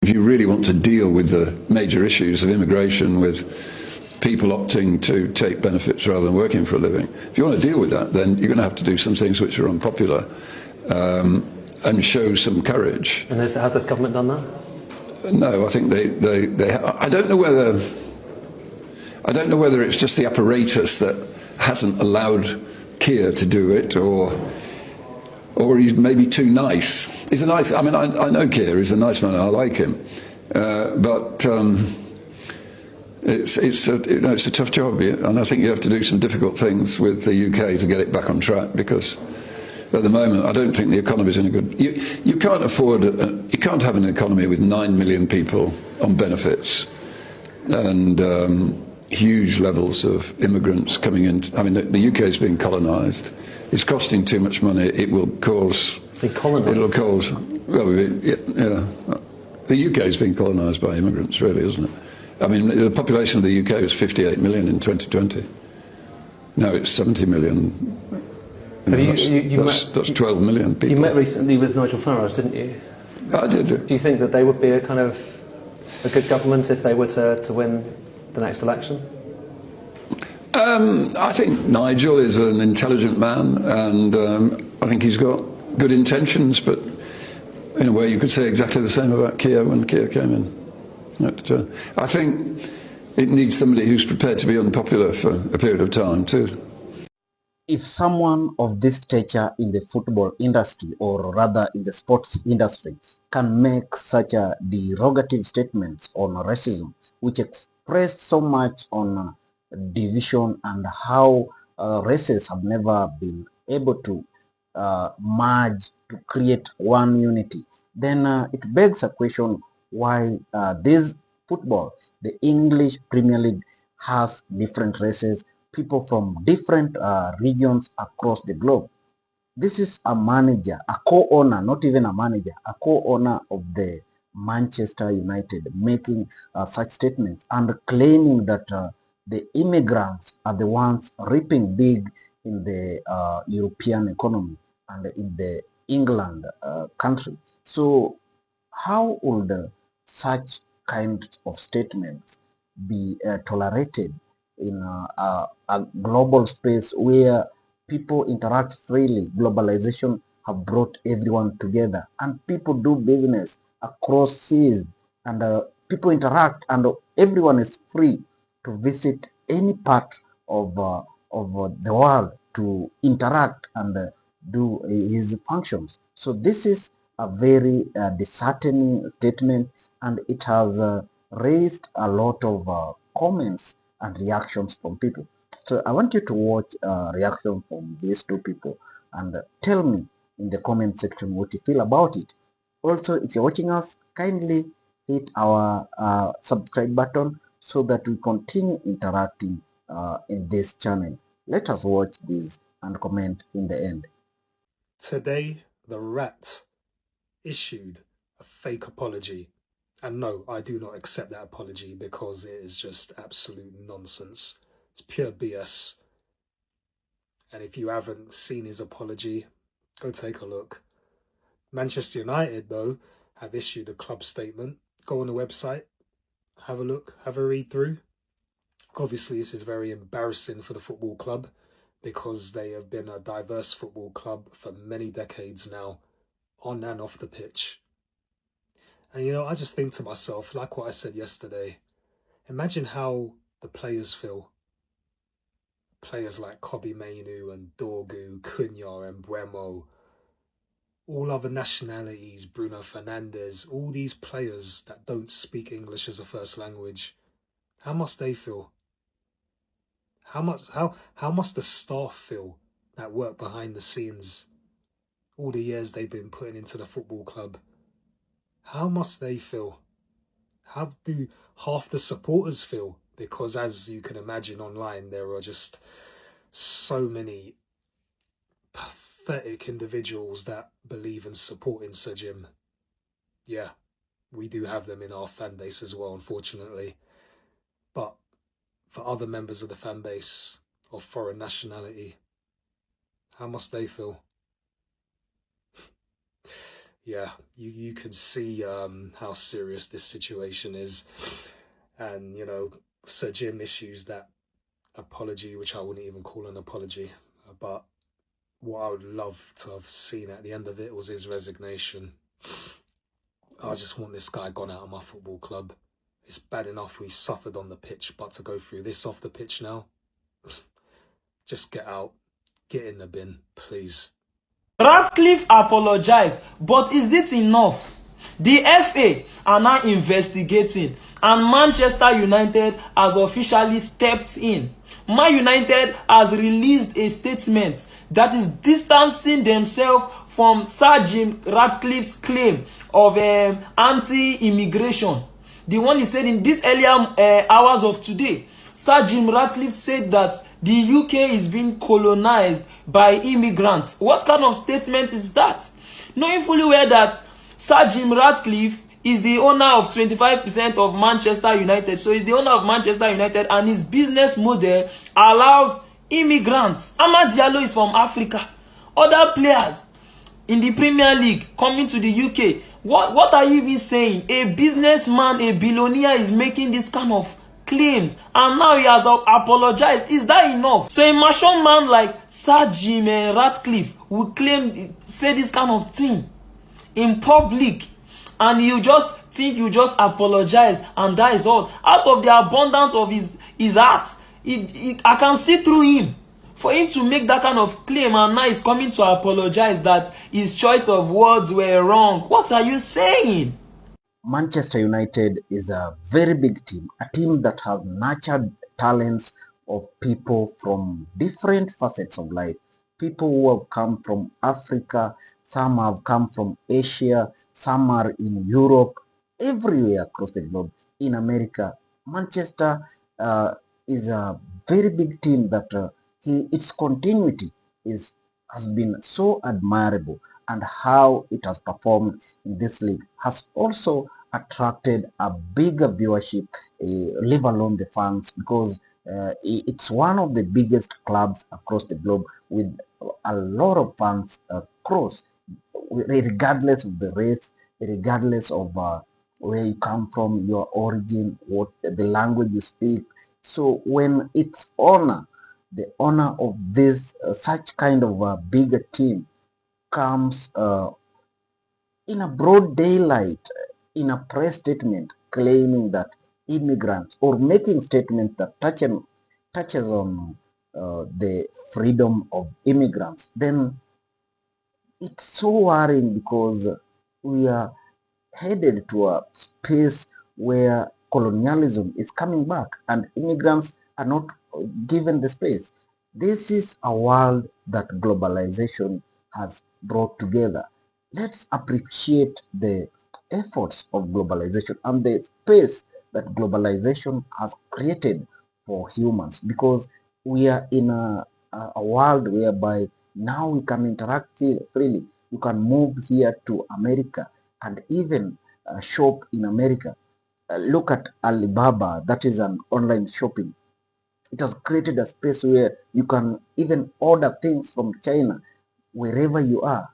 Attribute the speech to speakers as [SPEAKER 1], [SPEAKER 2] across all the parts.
[SPEAKER 1] if you really want to deal with the major issues of immigration, with people opting to take benefits rather than working for a living, if you want to deal with that, then you're going to have to do some things which are unpopular and show some courage.
[SPEAKER 2] And has this government done that?
[SPEAKER 1] No, I think they I don't know whether it's just the apparatus that hasn't allowed Keir to do it, or he's maybe too nice. He's a nice. I mean, I know Keir. He's a nice man. I like him, but it's a tough job, and I think you have to do some difficult things with the UK to get it back on track, because at the moment I don't think the economy is in a good. You can't afford. You can't have an economy with 9 million people on benefits and huge levels of immigrants coming in. I mean, the UK is being colonised. It's costing too much money. It will cause.
[SPEAKER 2] It's been colonised.
[SPEAKER 1] It'll cause. Well, yeah. The UK is being colonised by immigrants, really, isn't it? I mean, the population of the UK was 58 million in 2020. Now it's 70 million. That's 12 million people.
[SPEAKER 2] You met recently with Nigel Farage, didn't you?
[SPEAKER 1] I did.
[SPEAKER 2] Do you think that they would be a good government if they were to win the next election?
[SPEAKER 1] I think Nigel is an intelligent man, and I think he's got good intentions, but in a way you could say exactly the same about Keir when Keir came in. I think it needs somebody who's prepared to be unpopular for a period of time too.
[SPEAKER 3] If someone of this stature in the football industry, or rather in the sports industry, can make such a derogative statements on racism, which express so much on division and how races have never been able to merge to create one unity, then it begs a question why this football, the English Premier League, has different races, people from different regions across the globe. This is a manager, a co-owner, not even a manager, a co-owner of the Manchester United making such statements and claiming that the immigrants are the ones reaping big in the European economy and in the England country. So how would such kind of statements be tolerated in a global space where people interact freely? Globalization have brought everyone together, and people do business across seas, and people interact, and everyone is free to visit any part of the world to interact and do his functions. So this is a very disheartening statement, and it has raised a lot of comments and reactions from people. So I want you to watch reaction from these two people and tell me in the comment section what you feel about it. Also, if you're watching us, kindly hit our subscribe button so that we continue interacting in this channel. Let us watch this and comment in the end.
[SPEAKER 4] Today, the Rat issued a fake apology. And no, I do not accept that apology because it is just absolute nonsense. It's pure BS. And if you haven't seen his apology, go take a look. Manchester United, though, have issued a club statement. Go on the website, have a look, have a read through. Obviously, this is very embarrassing for the football club because they have been a diverse football club for many decades now, on and off the pitch. And, you know, I just think to myself, like what I said yesterday, imagine how the players feel. Players like Kobbie Mainoo and Dorgu, Cunha and Bremo, all other nationalities, Bruno Fernandes, all these players that don't speak English as a first language, how must they feel? How must the staff feel that work behind the scenes? All the years they've been putting into the football club. How must they feel? How do half the supporters feel? Because as you can imagine online, there are just so many pathetic individuals that believe in supporting Sir Jim. Yeah, we do have them in our fan base as well, unfortunately. But for other members of the fan base of foreign nationality, how must they feel? yeah, you can see how serious this situation is, and Sir Jim issues that apology, which I wouldn't even call an apology, but what I would love to have seen at the end of it was his resignation. I just want this guy gone out of my football club. It's bad enough we suffered on the pitch, but to go through this off the pitch now, just get out, get in the bin, please.
[SPEAKER 5] Ratcliffe apologized, but is it enough? The FA are now investigating, and Manchester United has officially stepped in. Man United has released a statement that is distancing themselves from Sir Jim Ratcliffe's claim of anti-immigration. The one he said in these earlier hours of today. Sir Jim Ratcliffe said that the UK is being colonized by immigrants. What kind of statement is that? Knowing fully well that Sir Jim Ratcliffe is the owner of 25% of Manchester United. So he's the owner of Manchester United, and his business model allows immigrants. Amad Diallo is from Africa. Other players in the Premier League coming to the UK. What are you even saying? A businessman, a billionaire is making this kind of claims, and now he has apologized. Is that enough? So a mature man like Sir Jim Ratcliffe will say this kind of thing in public, and you just think you just apologize, and that is all. Out of the abundance of his heart, I can see through him. For him to make that kind of claim, and now he's coming to apologize that his choice of words were wrong. What are you saying?
[SPEAKER 3] Manchester United is a very big team, a team that has nurtured talents of people from different facets of life. People who have come from Africa, some have come from Asia, some are in Europe, everywhere across the globe, in America. Manchester is a very big team that its continuity has been so admirable, and how it has performed in this league has also attracted a bigger viewership, leave alone the fans, because it's one of the biggest clubs across the globe with a lot of fans across, regardless of the race, regardless of where you come from, your origin, what the language you speak. So when it's the honor of this such kind of a bigger team comes in a broad daylight, in a press statement claiming that immigrants, or making statements that touches on the freedom of immigrants, then it's so worrying, because we are headed to a space where colonialism is coming back and immigrants are not given the space. This is a world that globalization has brought together. Let's appreciate the efforts of globalization and the space that globalization has created for humans, because we are in a world whereby now we can interact freely. You can move here to America and even shop in America. Look at Alibaba, that is an online shopping. It has created a space where you can even order things from China wherever you are.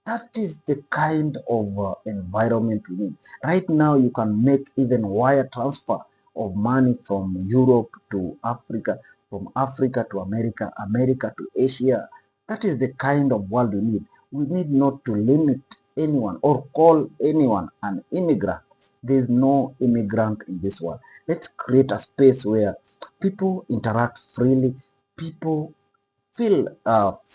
[SPEAKER 3] That is the kind of environment we need. Right now, you can make even wire transfer of money from Europe to Africa, from Africa to America, America to Asia. That is the kind of world we need. We need not to limit anyone or call anyone an immigrant. There is no immigrant in this world. Let's create a space where people interact freely, people feel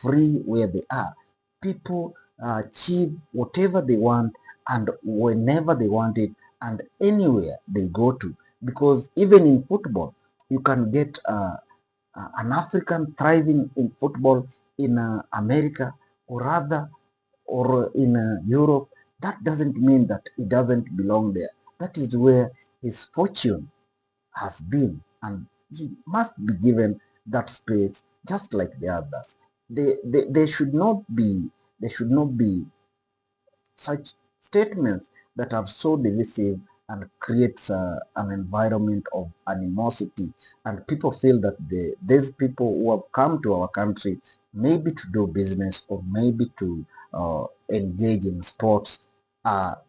[SPEAKER 3] free where they are. People achieve whatever they want and whenever they want it and anywhere they go to. Because even in football, you can get an African thriving in football in America, or rather, or in Europe. That doesn't mean that it doesn't belong there. That is where his fortune has been, and he must be given that space just like the others. They should not be such statements that are so divisive and creates an environment of animosity, and people feel that these people who have come to our country maybe to do business, or maybe to engage in sports are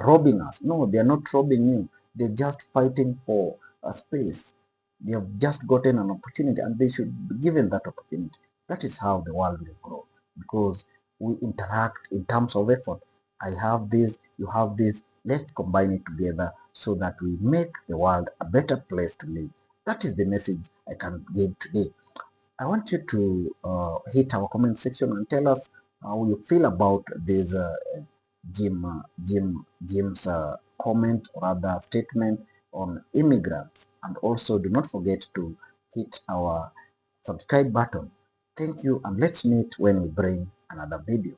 [SPEAKER 3] robbing us. No, they are not robbing you. They're just fighting for a space. They have just gotten an opportunity and they should be given that opportunity. That is how the world will grow, because we interact in terms of effort. I have this, you have this, let's combine it together so that we make the world a better place to live. That is the message I can give today. I want you to hit our comment section and tell us how you feel about this Jim's comment or other statement on immigrants. And also do not forget to hit our subscribe button. Thank you, and let's meet when we bring another video.